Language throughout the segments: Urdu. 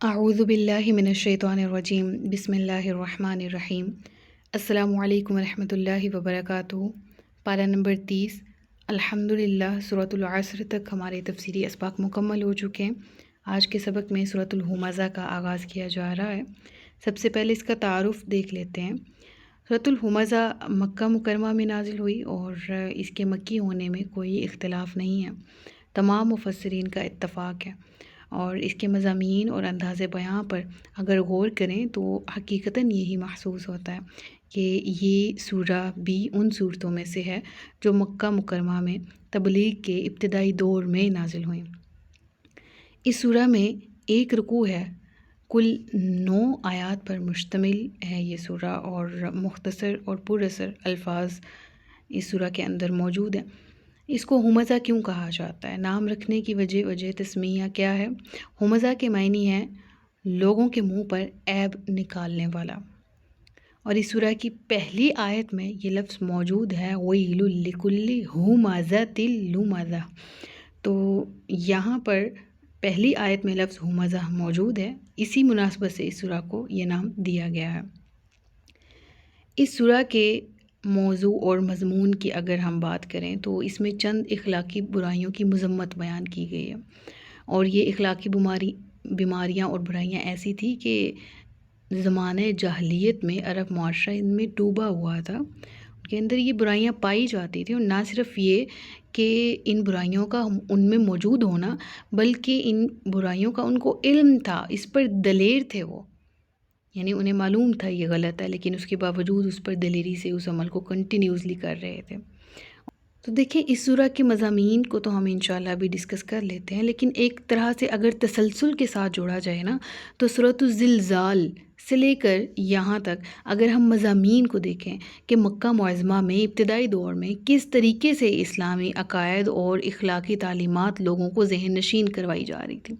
اعوذ باللہ من الشیطان الرجیم بسم اللہ الرحمن الرحیم۔ السلام علیکم ورحمۃ اللہ وبرکاتہ۔ پارہ نمبر 30 الحمدللہ سورۃ العصر تک ہمارے تفسیری اسباق مکمل ہو چکے ہیں۔ آج کے سبق میں سورۃ الہمزہ کا آغاز کیا جا رہا ہے۔ سب سے پہلے اس کا تعارف دیکھ لیتے ہیں۔ سورۃ الہمزہ مکہ مکرمہ میں نازل ہوئی اور اس کے مکی ہونے میں کوئی اختلاف نہیں ہے، تمام مفسرین کا اتفاق ہے، اور اس کے مضامین اور انداز بیان پر اگر غور کریں تو حقیقتاً یہی محسوس ہوتا ہے کہ یہ سورہ بھی ان صورتوں میں سے ہے جو مکہ مکرمہ میں تبلیغ کے ابتدائی دور میں نازل ہوئیں۔ اس سورہ میں ایک رکوع ہے، کل 9 آیات پر مشتمل ہے یہ سورہ، اور مختصر اور پر اثر الفاظ اس سورہ کے اندر موجود ہیں۔ اس کو ہمزہ کیوں کہا جاتا ہے؟ نام رکھنے کی وجہ تسمیہ کیا ہے؟ ہمزہ کے معنی ہے لوگوں کے منہ پر عیب نکالنے والا، اور اس سورہ کی پہلی آیت میں یہ لفظ موجود ہے وَيْلٌ لِكُلِّ ہُمَزَةٍ لُمَزَةٍ۔ تو یہاں پر پہلی آیت میں لفظ ہمزہ موجود ہے، اسی مناسبت سے اس سورہ کو یہ نام دیا گیا ہے۔ اس سورہ کے موضوع اور مضمون کی اگر ہم بات کریں تو اس میں چند اخلاقی برائیوں کی مذمت بیان کی گئی ہے، اور یہ اخلاقی بیماریاں اور برائیاں ایسی تھی کہ زمانہ جاہلیت میں عرب معاشرہ ان میں ڈوبا ہوا تھا، ان کے اندر یہ برائیاں پائی جاتی تھیں، اور نہ صرف یہ کہ ان برائیوں کا ان میں موجود ہونا، بلکہ ان برائیوں کا ان کو علم تھا، اس پر دلیر تھے وہ، یعنی انہیں معلوم تھا یہ غلط ہے، لیکن اس کے باوجود اس پر دلیری سے اس عمل کو کنٹینیوسلی کر رہے تھے۔ تو دیکھیں اس سورہ کے مضامین کو تو ہم انشاءاللہ ابھی ڈسکس کر لیتے ہیں، لیکن ایک طرح سے اگر تسلسل کے ساتھ جوڑا جائے نا تو سورۃ الزلزال سے لے کر یہاں تک اگر ہم مضامین کو دیکھیں کہ مکہ معظمہ میں ابتدائی دور میں کس طریقے سے اسلامی عقائد اور اخلاقی تعلیمات لوگوں کو ذہن نشین کروائی جا رہی تھی۔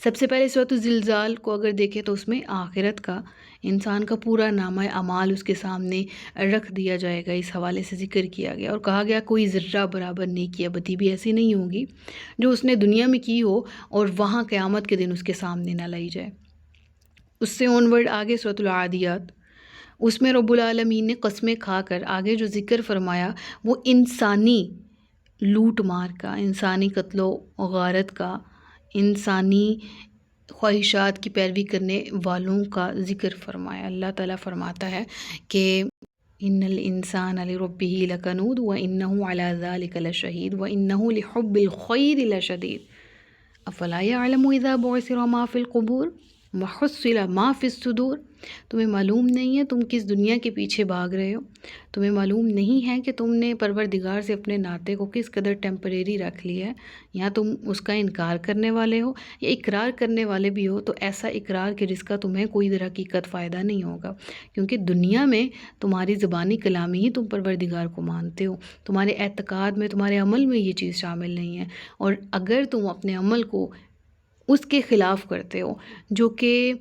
سب سے پہلے سورۃ الزلزال کو اگر دیکھیں تو اس میں آخرت کا انسان کا پورا نامہ اعمال اس کے سامنے رکھ دیا جائے گا، اس حوالے سے ذکر کیا گیا، اور کہا گیا کوئی ذرہ برابر نیکی یا بدی بھی ایسی نہیں ہوگی جو اس نے دنیا میں کی ہو اور وہاں قیامت کے دن اس کے سامنے نہ لائی جائے۔ اس سے آنورڈ آگے سورۃ العادیات، اس میں رب العالمین نے قسمیں کھا کر آگے جو ذکر فرمایا وہ انسانی لوٹ مار کا، انسانی قتل و غارت کا، انسانی خواہشات کی پیروی کرنے والوں کا ذکر فرمایا۔ اللہ تعالیٰ فرماتا ہے کہ ان الانسان لربہ لکنود وانہ علی ذلک لشہید وانہ لحب الخیر لشدید افلا یعلم اذا بعثر ما فی القبور وحصل ما فی الصدور۔ تمہیں معلوم نہیں ہے تم کس دنیا کے پیچھے بھاگ رہے ہو، تمہیں معلوم نہیں ہے کہ تم نے پروردگار سے اپنے ناطے کو کس قدر ٹیمپریری رکھ لیا ہے، یا تم اس کا انکار کرنے والے ہو یا اقرار کرنے والے بھی ہو، تو ایسا اقرار کہ جس کا تمہیں کوئی در حقیقت فائدہ نہیں ہوگا، کیونکہ دنیا میں تمہاری زبانی کلامی ہی تم پروردگار کو مانتے ہو، تمہارے اعتقاد میں تمہارے عمل میں یہ چیز شامل نہیں ہے، اور اگر تم اپنے عمل کو اس کے خلاف کرتے ہو جو کہ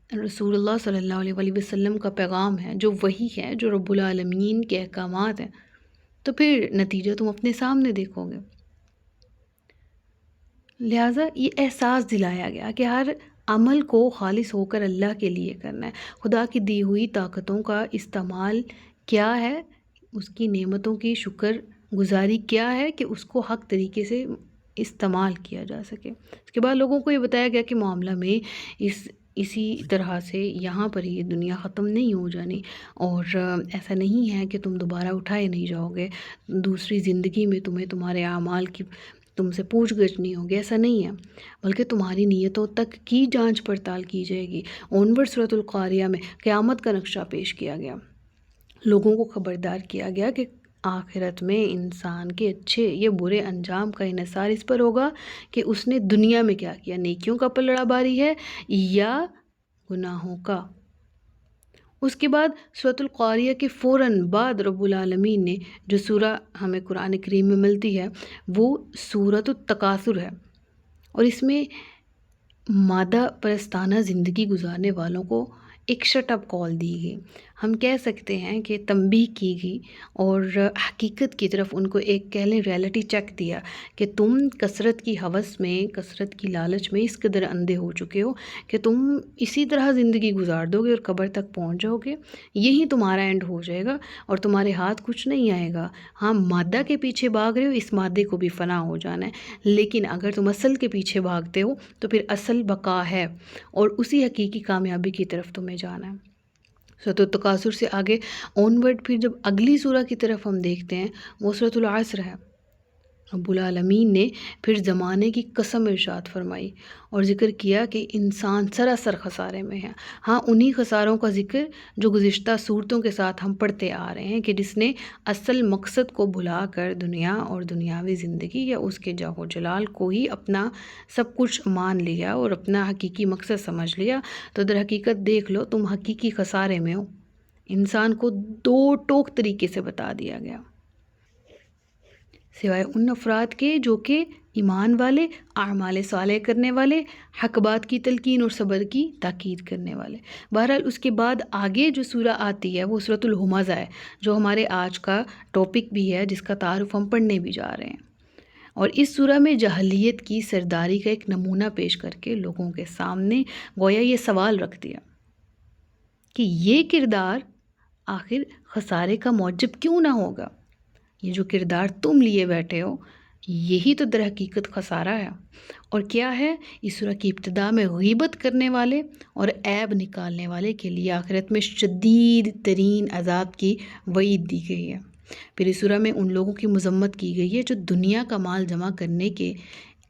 رسول اللہ صلی اللہ علیہ وسلم کا پیغام ہے، جو وحی ہے، جو رب العالمین کے احکامات ہیں، تو پھر نتیجہ تم اپنے سامنے دیکھو گے۔ لہٰذا یہ احساس دلایا گیا کہ ہر عمل کو خالص ہو کر اللہ کے لیے کرنا ہے، خدا کی دی ہوئی طاقتوں کا استعمال کیا ہے، اس کی نعمتوں کی شکر گزاری کیا ہے کہ اس کو حق طریقے سے استعمال کیا جا سکے۔ اس کے بعد لوگوں کو یہ بتایا گیا کہ معاملہ میں اسی طرح سے یہاں پر ہی دنیا ختم نہیں ہو جانی، اور ایسا نہیں ہے کہ تم دوبارہ اٹھائے نہیں جاؤ گے، دوسری زندگی میں تمہارے اعمال کی تم سے پوچھ گچھ نہیں ہوگی، ایسا نہیں ہے، بلکہ تمہاری نیتوں تک کی جانچ پڑتال کی جائے گی۔ آنورڈ سورۃ القاریہ میں قیامت کا نقشہ پیش کیا گیا، لوگوں کو خبردار کیا گیا کہ آخرت میں انسان کے اچھے یا برے انجام کا انحصار اس پر ہوگا کہ اس نے دنیا میں کیا کیا، نیکیوں کا پلڑا باری ہے یا گناہوں کا۔ اس کے بعد سورۃ القاریہ کے فوراً بعد رب العالمین نے جو سورہ ہمیں قرآن کریم میں ملتی ہے وہ سورۃ التکاثر ہے، اور اس میں مادہ پرستانہ زندگی گزارنے والوں کو ایک شٹ اپ کال دی گئی۔ ہم کہہ سکتے ہیں کہ تنبیہ کی گئی اور حقیقت کی طرف ان کو ایک کہہ لیں ریالٹی چیک دیا کہ تم کثرت کی ہوس میں، کثرت کی لالچ میں اس قدر اندھے ہو چکے ہو کہ تم اسی طرح زندگی گزار دو گے اور قبر تک پہنچ جاؤ گے، یہی تمہارا اینڈ ہو جائے گا اور تمہارے ہاتھ کچھ نہیں آئے گا۔ ہاں، مادہ کے پیچھے بھاگ رہے ہو، اس مادے کو بھی فنا ہو جانا ہے، لیکن اگر تم اصل کے پیچھے بھاگتے ہو تو پھر اصل بقا ہے اور اسی حقیقی کامیابی کی طرف تمہیں جانا ہے۔ سورۃ التکاثر سے آگے آن ورڈ پھر جب اگلی سورہ کی طرف ہم دیکھتے ہیں، وہ سورۃ العصر ہے۔ رب العالمین نے پھر زمانے کی قسم ارشاد فرمائی اور ذکر کیا کہ انسان سراسر خسارے میں ہے۔ ہاں، انہی خساروں کا ذکر جو گزشتہ صورتوں کے ساتھ ہم پڑھتے آ رہے ہیں کہ جس نے اصل مقصد کو بھلا کر دنیا اور دنیاوی زندگی یا اس کے جاہ و جلال کو ہی اپنا سب کچھ مان لیا اور اپنا حقیقی مقصد سمجھ لیا، تو در حقیقت دیکھ لو تم حقیقی خسارے میں ہو۔ انسان کو دو ٹوک طریقے سے بتا دیا گیا، سوائے ان افراد کے جو کہ ایمان والے، اعمال صالح کرنے والے، حق بات کی تلقین اور صبر کی تاکید کرنے والے۔ بہرحال اس کے بعد آگے جو سورہ آتی ہے وہ سورۃ الہمزہ ہے، جو ہمارے آج کا ٹاپک بھی ہے، جس کا تعارف ہم پڑھنے بھی جا رہے ہیں۔ اور اس سورہ میں جاہلیت کی سرداری کا ایک نمونہ پیش کر کے لوگوں کے سامنے گویا یہ سوال رکھ دیا کہ یہ کردار آخر خسارے کا موجب کیوں نہ ہوگا؟ یہ جو کردار تم لیے بیٹھے ہو یہی تو در حقیقت خسارہ ہے۔ اور کیا ہے؟ اس سورہ کی ابتدا میں غیبت کرنے والے اور عیب نکالنے والے کے لیے آخرت میں شدید ترین عذاب کی وعید دی گئی ہے۔ پھر اس سورہ میں ان لوگوں کی مذمت کی گئی ہے جو دنیا کا مال جمع کرنے کے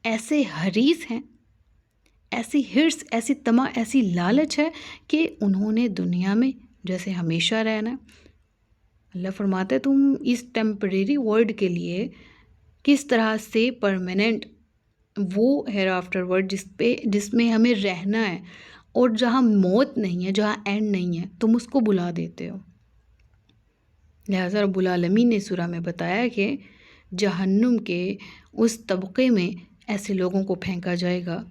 ایسے حریص ہیں، ایسی حرص، ایسی طمع، ایسی لالچ ہے کہ انہوں نے دنیا میں جیسے ہمیشہ رہنا ہے۔ اللہ فرماتا ہے تم اس ٹیمپریری ورلڈ کے لیے کس طرح سے پرماننٹ وہ ہیئر آفٹر ورلڈ جس میں ہمیں رہنا ہے اور جہاں موت نہیں ہے، جہاں اینڈ نہیں ہے، تم اس کو بلا دیتے ہو۔ لہٰذا رب العالمین نے سورہ میں بتایا کہ جہنم کے اس طبقے میں ایسے لوگوں کو پھینکا جائے گا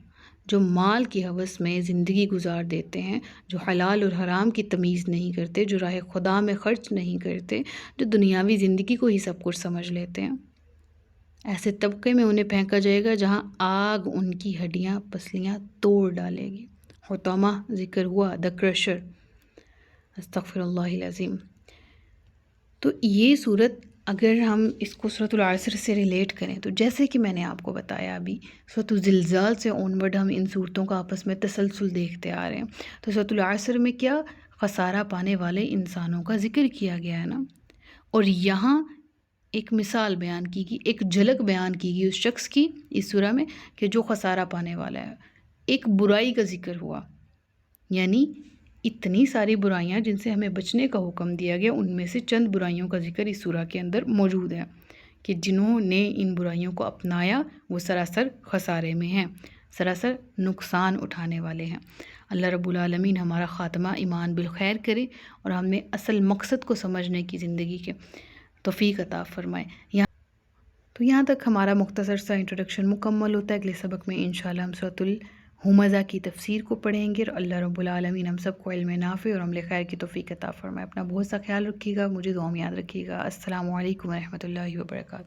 جو مال کی ہوس میں زندگی گزار دیتے ہیں، جو حلال اور حرام کی تمیز نہیں کرتے، جو راہ خدا میں خرچ نہیں کرتے، جو دنیاوی زندگی کو ہی سب کچھ سمجھ لیتے ہیں۔ ایسے طبقے میں انہیں پھینکا جائے گا جہاں آگ ان کی ہڈیاں پسلیاں توڑ ڈالے گی۔ حطامہ ذکر ہوا، دا کرشر، استغفر اللہ العظیم۔ تو یہ صورت اگر ہم اس کو سورۃ العصر سے ریلیٹ کریں تو جیسے کہ میں نے آپ کو بتایا ابھی سورۃ الزلزال سے آنورڈ ہم ان صورتوں کا آپس میں تسلسل دیکھتے آ رہے ہیں۔ تو سورۃ العصر میں کیا خسارہ پانے والے انسانوں کا ذکر کیا گیا ہے نا، اور یہاں ایک مثال بیان کی گئی، ایک جھلک بیان کی گئی اس شخص کی اس سورہ میں کہ جو خسارہ پانے والا ہے۔ ایک برائی کا ذکر ہوا، یعنی اتنی ساری برائیاں جن سے ہمیں بچنے کا حکم دیا گیا، ان میں سے چند برائیوں کا ذکر اس سورہ کے اندر موجود ہے کہ جنہوں نے ان برائیوں کو اپنایا وہ سراسر خسارے میں ہیں، سراسر نقصان اٹھانے والے ہیں۔ اللہ رب العالمین ہمارا خاتمہ ایمان بالخیر کرے اور ہمیں اصل مقصد کو سمجھنے کی زندگی کے توفیق عطا فرمائے۔ یہاں تک ہمارا مختصر سا انٹروڈکشن مکمل ہوتا ہے۔ اگلے سبق میں انشاءاللہ ہم سورۃ الہمزہ کی تفسیر کو پڑھیں گے اور اللہ رب العالمین ہم سب کو علم نافع اور عمل خیر کی توفیق عطا فرمائے۔ اپنا بہت سا خیال رکھیے گا، مجھے دعا میں یاد رکھیے گا۔ السلام علیکم ورحمۃ اللہ وبرکاتہ۔